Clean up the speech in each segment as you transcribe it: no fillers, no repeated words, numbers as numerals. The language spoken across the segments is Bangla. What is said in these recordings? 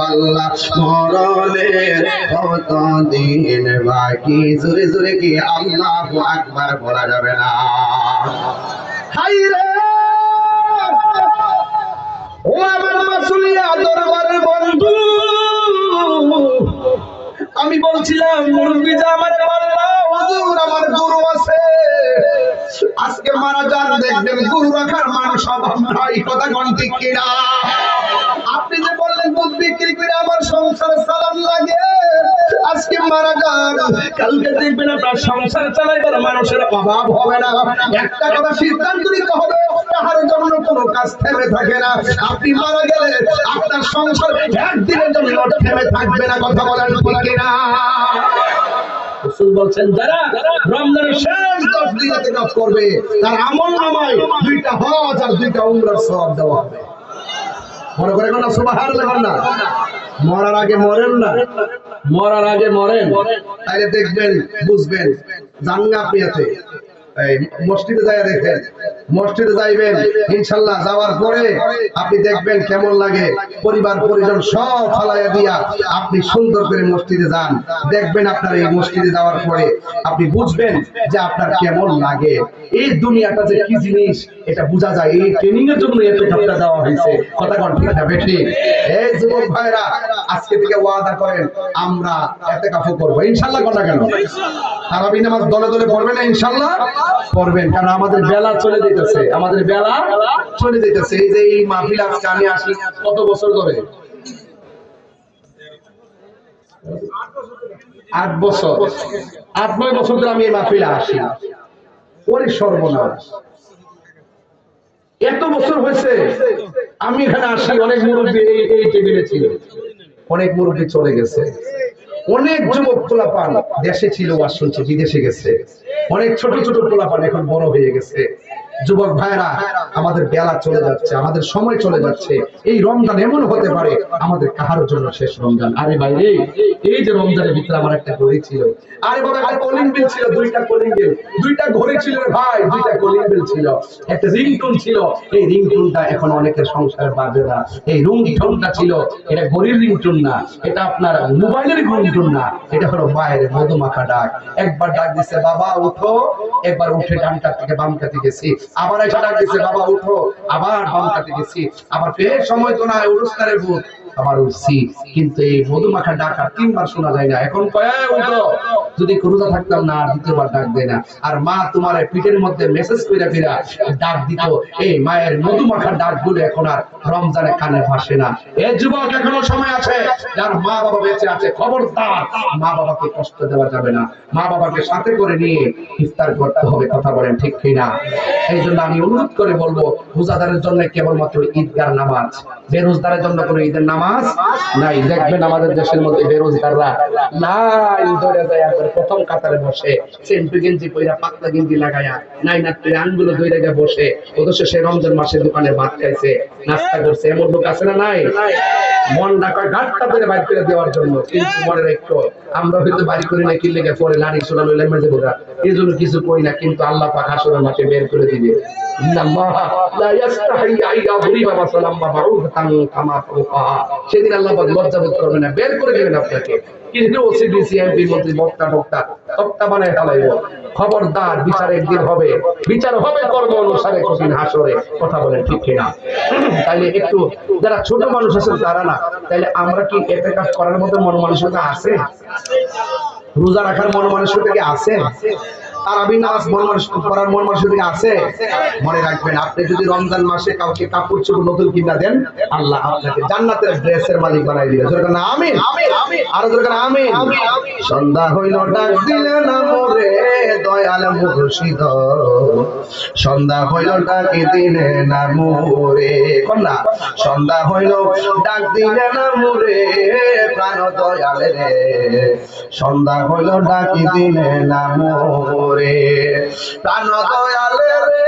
আল্লাহ মরণের কত দিন বাকি। জোরে জোরে কি আল্লাহু আকবার বলা যাবে না? হাই রে ও আমার মাসুলিয়া দরবারের বন্ধু, আমি বলছিলাম মুরব্বি যে আমার আল্লাহ হুজুর আমার গুরু আছে, আজকে মারা যান দেখবেন গুরু রাখার মান স্বভাব নাই। কথা কোন ঠিক কিনা? আপনি যে বললেন দুধ বিক্রি করে আমার সংসারে চালান লাগে, আজকে মারা যান কালকে দেখবেন আপনার সংসার চালাইবার মানুষের অভাব হবে না। একটা কথা সিদ্ধান্ত নিতে হবে, তাহার জন্য কোনো কাজ থেমে থাকে না। আপনি মারা গেলে আপনার সংসার একদিনের জন্য থেমে থাকবে না। কথা বলেন ঠিক কিনা? রাসূল বলছেন যারা রমজানের শেষ 10 দিন ইতিকাফ করবে তার আমলনামায় 2টা হজ আর 2টা উমরার সওয়াব দেওয়া হবে। মনে করে কোন সুবহানাল্লাহ না? মরার আগে মরেন না, মরার আগে মরেন, তাইলে দেখবেন বুঝবেন জান্নাত আপনিতে। এই মসজিদে যায় দেখেন, মসজিদে যাইবেন ইনশাআল্লাহ, যাওয়ার পরে আপনি দেখবেন কেমন লাগে। পরিবার পরিজন সব ফালাইয়া দিয়া আপনি সুন্দর করে মসজিদে যান, দেখবেন আপনার এই মসজিদে যাওয়ার পরে আপনি বুঝবেন যে আপনার কেমন লাগে। এই দুনিয়াটা যে কি জিনিস এটা বোঝা যায়। এই ট্রেনিং এর জন্য এত টাকা দেওয়া হয়েছে। কথা কোন ঠিক না বেশি? এই যুবক ভাইরা আজকে থেকে ওয়াদা করেন আমরা ইতিকাফ করব ইনশাআল্লাহ। কথা কেন? তারাবি নামাজ দলে দলে পড়বেন না ইনশাআল্লাহ? পড়বেন, কারণ আমাদের বেলা চলে যাইতেছে, আমাদের বেলা চলে যাইতেছে। এই যে এই মাহফিল আজকে আমি আসি কত বছর ধরে, 8 বছর 8-9 বছর ধরে আমি এই মাহফিলে আসি। ওরে সর্বনাশ, এত বছর হয়েছে আমি এখানে আসি। অনেক মুরব্বী এই টেবিলে ছিল, অনেক মুরব্বী চলে গেছে, অনেক যুবক পোলাপান দেশে ছিল আর শুনছে বিদেশে গেছে, অনেক ছোট ছোট পোলাপান এখন বড় হয়ে গেছে। যুবক ভাইরা আমাদের বেলা চলে যাচ্ছে, আমাদের সময় চলে যাচ্ছে। এই রমজান এমন হতে পারে আমাদের কাহার জন্য শেষ রমজান। আরে ভাই রে, এই যে রমজানের ভিতরে আমার একটা ঘড়ি ছিল, আরে বাবা একটা কলিং বেল ছিল, 2টা কলিং বেল, 2টা ঘড়ি ছিল রে ভাই, 2টা কলিং বেল ছিল, একটা রিংটোন ছিল। এই রিংটোনটা এখন অনেকের সংসার বাজে না। এই রিংটোনটা ছিল, এটা ঘড়ির রিংটোন না, এটা আপনার মোবাইলের রিংটোন না, এটা হলো বাইরে মধুমাখা ডাক। একবার ডাক দিছে বাবা উঠো, একবার উঠে ডানটা থেকে বাম কাতে গেছি, আবার একটা ডাক দিছে বাবা উঠো, আবার বাম কাতে গেছি, আবার ফের সময় তো না উঠস্তারে ভূত, আবার উঠছি। কিন্তু এই মধুমাখা ডাক আর 3বার শোনা যায় না। এখন কয় উঠো, যদি রোজা থাকতাম না আর 2বার ডাক দেয় না। আর মা তোমার পিঠের মধ্যে মেসেজ কইরা ফিরা ডাক দিত, এই মায়ের মধুমাখা ডাক গুলো এখন আর রমজানে কানে ভাসে না। এই যুবক এখনো সময় আছে, যার মা বাবা বেঁচে আছে খবরদার মা বাবাকে কষ্ট দেওয়া যাবে না, মা বাবাকে সাথে করে নিয়ে ইফতার করতে হবে। কথা বলেন ঠিক কিনা? এই জন্য আমি অনুরোধ করে বলবো, রোজাদারের জন্য কেবলমাত্র ঈদগার নামাজ, বেরোজগারের জন্য কোনো ঈদের নামাজ নাই। দেখবেন আমাদের দেশের মধ্যে বেরোজগাররা লাইন ধরে যায়, একবার প্রথম কাতারে বসে সেন্টু গেঞ্জি পইরা পাতলা গেঞ্জি লাগায়া নাইনাত করে আঙ্গুলো ধরে গিয়ে বসে, অথচ সে রমজান মাসে দোকানে ভাত খাইছে, নাস্তা করছে। এমন লোক আছে না নাই? মন ডাকা ঘাটটা ধরে বাইর করে দেওয়ার জন্য। কিন্তু মনে রাখো আমরা হয়তো বাড়ি করে না কিনলে পরে লাড়ি সোনা লইলে মেজে বোঝা, এই জন্য কিছু কই না, কিন্তু আল্লাহ পাক হাসরের মাঠে বের করে দিবে। সেদিন আল্লাহ পাক লজ্জাবোধ করবে না, বের করে দেবেন আপনাকে। কিন্তু ওসিডিসি এমপি মন্ত্রী বক্তা টক্তা তক্তা বানায় ফেলাইব। খবরদার, বিচারের দিন হবে, বিচার হবে কর্ম অনুসারে কঠিন হাসরে। কথা বলেন ঠিক কিনা? তাইলে একটু যারা ছোট মানুষ আছেন তারা না, তাইলে আমরা কি ইতিকাফ করার মতো মন মানসিকতা আছে? রোজা রাখার মন মানসিকতা কি আছে? তারাবি নামাজ মন মানসিকতা করার মন মানসিকতা আছে? মনে রাখবেন, আপনি যদি রমজান মাসে কাউকে কাপড় চোপড় নতুন কিনা দেন, আল্লাহ আপনাকে জান্নাতের ড্রেসের মালিক বানাই দিবে। জোরে না আমিন? আর জোরে না আমিন? সন্ধ্যা হইল ডাক দিলে না মোরে দয়াল মুর্শিদ, সন্ধ্যা হইল ডাক দিলে না মোরে, কন্যা সন্ধ্যা হইল ডাক দিলে না মোরে প্রাণ দয়াল রে, সন্ধ্যা হইল ডাক দিলে না মোরে প্রাণ দয়াল রে।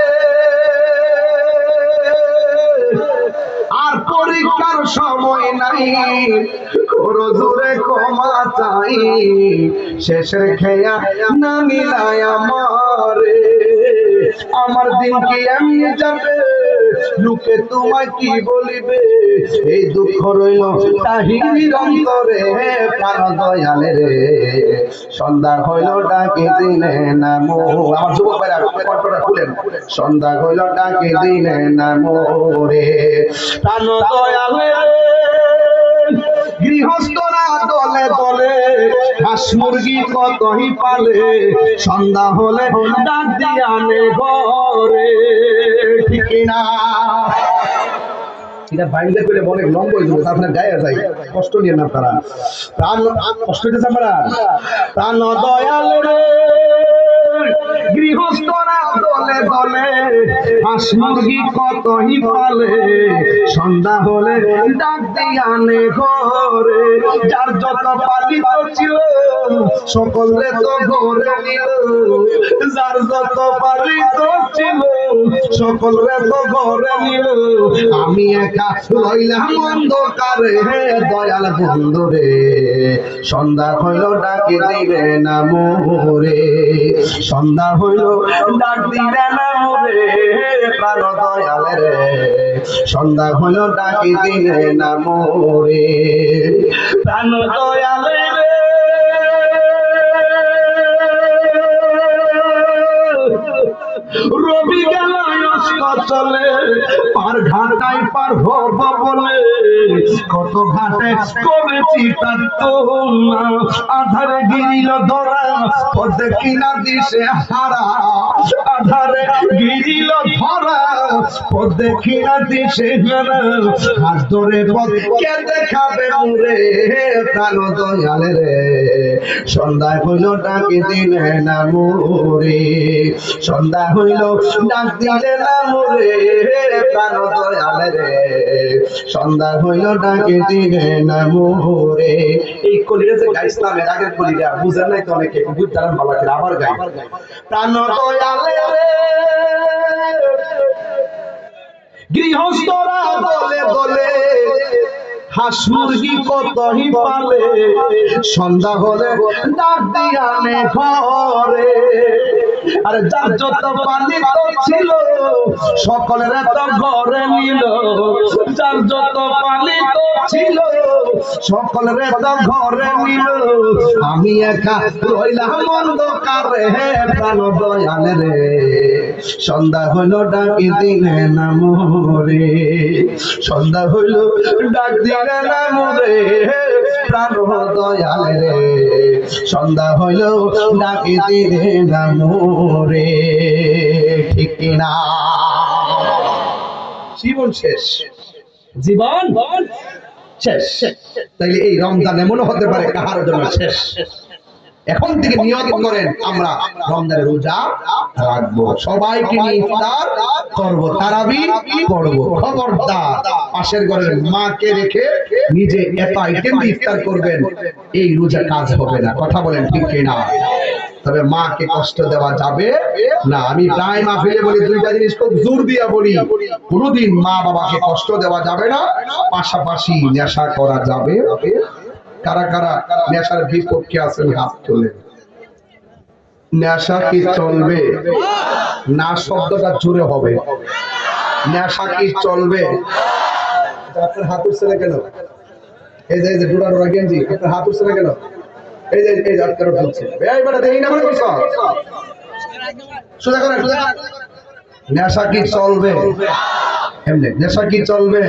আর পরীক্ষার সময় নাই, করো জোরে ক্ষমা চাই, শেষের খেয়া না মিলায় আমারে, আমার দিন কি এমনি যাবে, লোকে তোমায় কি বলিবে, এই দুঃখ রইল তাহির অন্তরে প্রাণ দয়ালে রে, সন্ধ্যা হইল ডাকে দিলে না আমার যুবক ভাইরা কণ্ঠটা খুলেন, সন্ধ্যা হইল ডাকে দিলে না মোরে প্রাণ দয়ালে গৃহস্থরা দলে দলে হাঁস মুরগি কতই পালে, সন্ধ্যা হলে ডাক দিয়ে আনে ঘরে, ঠিক না? এটা বাইরে করে মনে লম্ব হয়ে যাবে, আপনার গায়ে যায়, কষ্ট নিয়ে না তারা প্রাণ কষ্ট দিতে পারা প্রাণ দয়াল রে, গৃহস্থরা দলে দলে হাঁস মুরগি কতই পালে, সন্ধ্যা হলে ডাক দিয়ে আনে ঘরে, যার যত পালিত ছিল সকলে তো ঘরে নিল, যার যত পালিত ছিল সকলে তো ঘরে নিল, আমি একা রইলাম অন্ধকারে দয়াল বন্ধু রে, সন্ধ্যা হইল ডাকে দিবে না মোরে, সন্ধ্যা হইল ডাক দিবে না মোরে প্রাণ দয়াল রে, সন্ধ্যা হইল ডাকে দিবে না মোরে প্রাণ দয়াল রে। রবি গেল চলে পার ঘাটাই পার হব বলে, কত ঘাটে করেছি তার তো আধারে গিরিল ধরা পদে কিনা দিশে হারা, আধারে গিরিল ধরা পদে কিনা দিশে হারা, হাত ধরে পথ কে দেখাবে মুরে প্রাণ দয়ালে রে, সন্ধ্যা হইল ডাকে দিলে না মোরে, সন্ধ্যা হইল ডাক দিলে না মোরে প্রাণ দয়ালে রে, সন্ধ্যা হইল ডাকে দিলে না মোরে। এই কলিটা যে গাইছিলাম এর আগের কলিটা বুঝেন নাই তো অনেকে, বুঝতাম ভালো করে আবার গাই প্রাণ দয়ালে রে, গৃহস্থরা দলে দলে হাঁস মুরগি কতই পালে, সন্ধ্যা হলে ডাক দিয়ে আনে ঘরে, আরে যার যত পালিত ছিল সকলের এত ঘরে নিল, যার যত পালিত ছিল সকলের এত ঘরে নিল, আমি একা রইলাম অন্ধকারে প্রাণ দয়ালে রে, সন্ধ্যা হইল ডাকি দিলে না মোরে, সন্ধ্যা হইল ডাক দিলে না মোরে প্রাণ দয়ালে রে, সন্ধ্যা হইল ডাকি দিলে না মোরে, ঠিক না? জীবন শেষ, জীবন শেষ, তাইলে এই রমজান এমনও হতে পারে কাহার জন্য শেষ। এখন থেকে নিয়ত করেন আমরা রমজানের রোজা রাখবো, সবাইকে নিয়ে ইফতার করব, তারাবির পড়ব, খবরদার পাশের ঘরের মাকে রেখে নিজে এত আইটেম দিয়ে ইফতার করবেন, এই রোজা কাজ হবে না, কথা বলেন ঠিক কিনা? তবে মাকে কষ্ট দেওয়া যাবে না। আমি প্রায় মাহফিলে বলি দুইটা জিনিস খুব জোর দিয়া বলি, কোনোদিন মা বাবাকে কষ্ট দেওয়া যাবে না, পাশাপাশি নেশা করা যাবে। কারা কারা নেশার বিপক্ষে আছেন হাত তোলেন। নেশা কি চলবে না? শব্দটা জোরে হবে। নেশা কি চলবে? আপনার হাত উঠছে না কেন? এই যে ডোরা ডোরা গেঞ্জি, আপনার হাত উঠছে না কেন? এই যে এই আটকার উঠছে, এই বেটা দেখি না বলছ সোজা করে সোজা। নেশা কি চলবে? এমনি নেশা কি চলবে?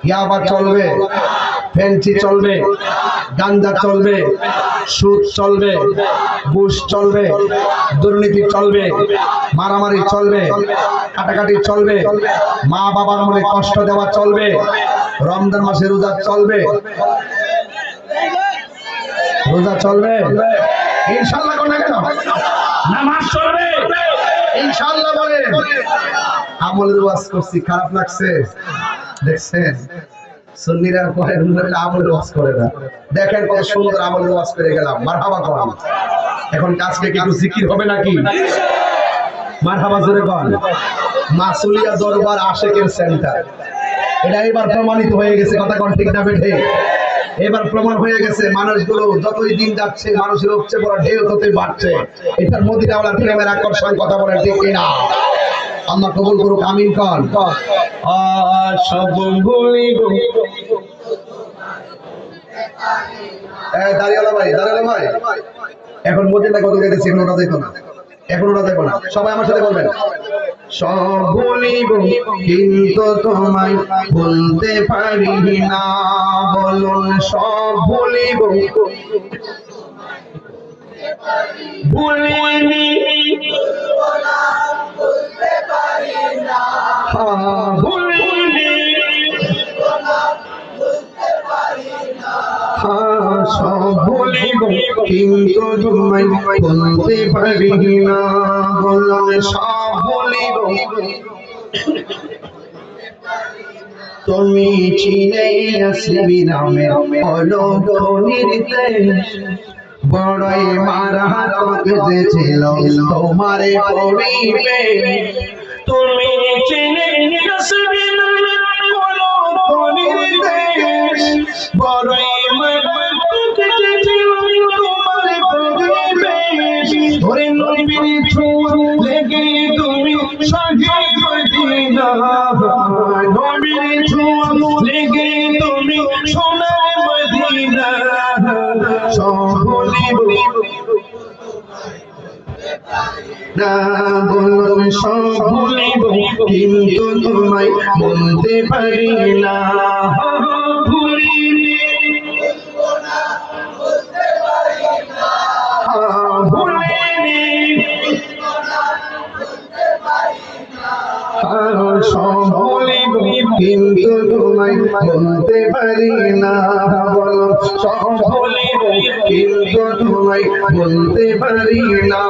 ইয়াবা চলবে, ফেন্সি চলবে, গাঞ্জা চলবে, সুদ চলবে, ঘুষ চলবে, দুর্নীতি চলবে, মারামারি চলবে, কাটাকাটি চলবে, মা বাবার মনে কষ্ট দেওয়া চলবে, রমজান মাসে রোজা চলবে, রোজা চলবে ইনশাআল্লাহ। কোন কেন নামাজ চলবে ইনশাআল্লাহ বলে। আমলের ওয়াজ করছি, খারাপ লাগছে? দেখছেন সুন্নিরা কয় আমলের ওয়াজ করে না। দেখেন কত সুন্দর আমলের ওয়াজ করে গেলাম, মারহাবা করেন। এখন আজকে কি একটু জিকির হবে নাকি? মারহাবা জোরে করেন। মাসুলিয়া দরবার আশেকের সেন্টার, এটা এবার প্রমাণিত হয়ে গেছে, কথা কোন ঠিক না বেঠে? এবার প্রমাণ হয়ে গেছে, মানুষগুলো যতই দিন যাচ্ছে মানুষের উপচে পড়া ঢেউ ততই বাড়ছে। এটার মদিনাওয়ালার প্রেমের আকর্ষণ, কথা বলেন ঠিক কিনা? আল্লাহ কবুল করুক, আমিন কর। সব ভুলিব। দাঁড়িয়ালা ভাই, এখন মদিনা কত গেছে, এখন ওটা দেখো না, সবাই আমার সাথে বলবেন, সব ভুলিব কিন্তু তোমায় ভুলতে পারি না, বলুন সব ভুলিব, ভুলিনি ভুলিনি, সব ভুলিব কিন্তু তোমায় বলতে পারি না, বললাম সব ভুলিব। তুমি চিনে আসবি নামে অলৌক নির্দেশ, বড়ই মারাত্মক যে ছিল তোমার পরিবেশ, তুমি চিনে আসবি নামে অলৌক নির্দেশ, বড়ই মারাত্মক যে ছিল তোমার পরিবেশ, ওরে নবীর ছোঁয়া লেগে তুমি সাজিয়ে মদিনা, নবীর ছোঁয়া লেগে তুমি সোনার মদিনা, সব ভুলিব না, বলুন সব ভুলিব কিন্তু তোমায় বলতে পারি না, ভুলিনি ভুলিনি, সব ভুলিব কিন্তু তোমায় বলতে পারি না, বলো সব ভুলিব কিন্তু তোমায় বলতে পারি না,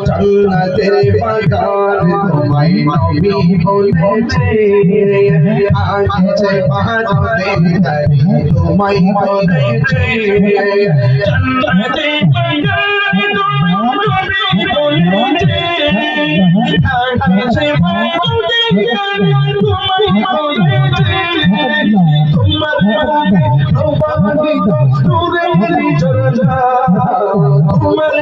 জান্নাতের বাগান তোমায় নবী বলেছে, আজকে পাহাড়ের ধারে তোমায় বলেছে, জান্নাতের বাগান তোমায় নবী বলেছে, আজকে পাহাড়ের ধারে তোমায় বলেছে, তোমার প্রবাহিত নূরের ঝর্ণা, তোমার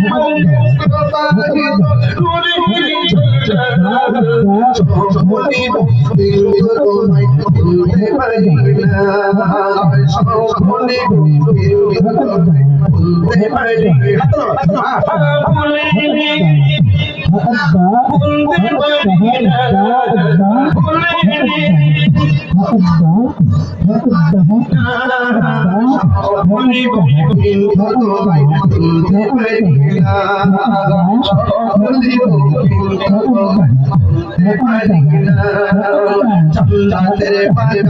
প্রবাহিত নূরের ঝর্ণা, সব ভুলিব কিন্তু তোমায় ভুলতে পারি না, সব ভুলিব কিন্তু তোমায় ভুলতে পারি না, ভুলিনি ভুলতে পারি না, ভুলিনি ভুলিব কিন্তু তোমায় ভুলতে পারি না, ভুলিব কিন্তু তোমায় ভুলতে পারি না, জান্নাতের বাগান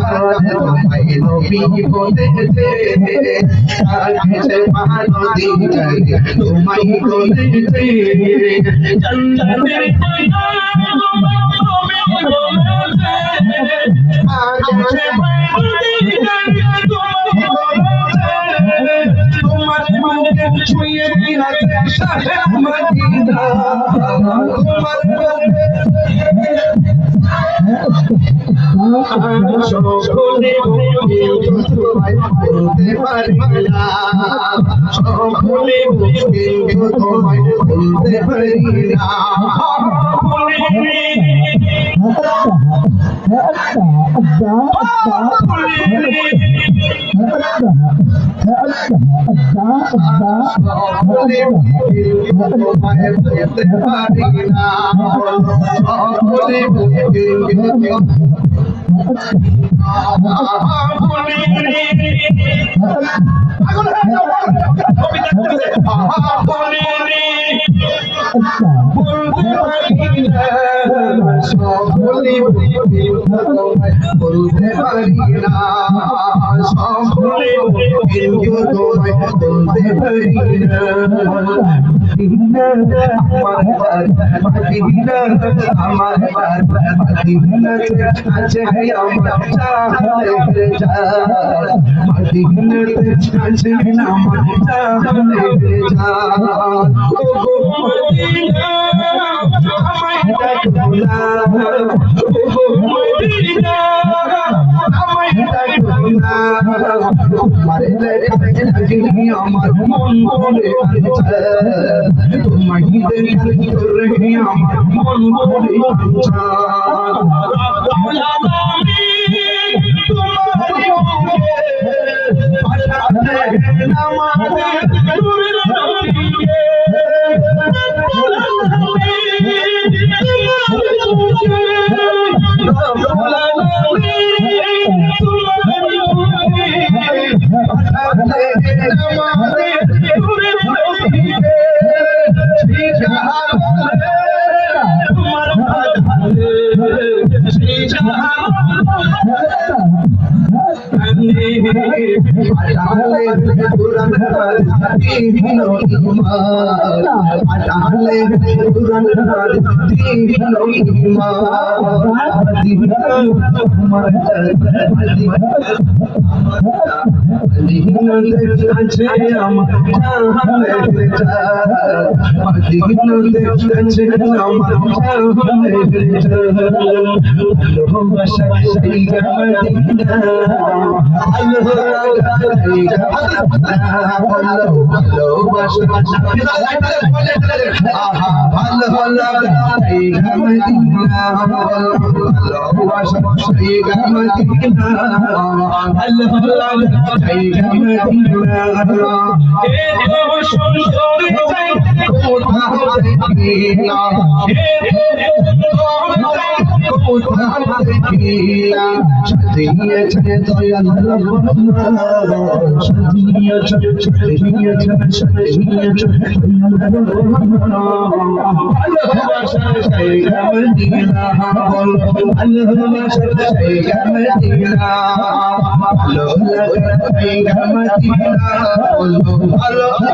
তোমায় নবী বলেছে, আজকে পাহাড়ের ধারে তোমায় বলেছে, জান্নাতের বাগান তোমায় বলেছে, আজকে তোমার মুখে ছুঁয়ে দিয়েছে শাহে মদিনা, তোমার সকলে কিন্তু তোমায় বলতে পারি না, সকলে কিন্তু তোমায় বলতে পারি না, বলতে পারি না, সব ভুলিব কিন্তু তোমায় বলতে পারি না, মদিনা আমার মদিনাতে আছে আমার চাঁদের জান, মদিনাতে আছে আমার চাঁদের জান, ও গো মদিনা আমায় ডাকো না, ও গো মদিনা আমায় ডাকো না, তোমার দেখায় লাগি আমার মন ভরে আনছে তোমার দেখায় করে আমার মন ভরে আনছে Allah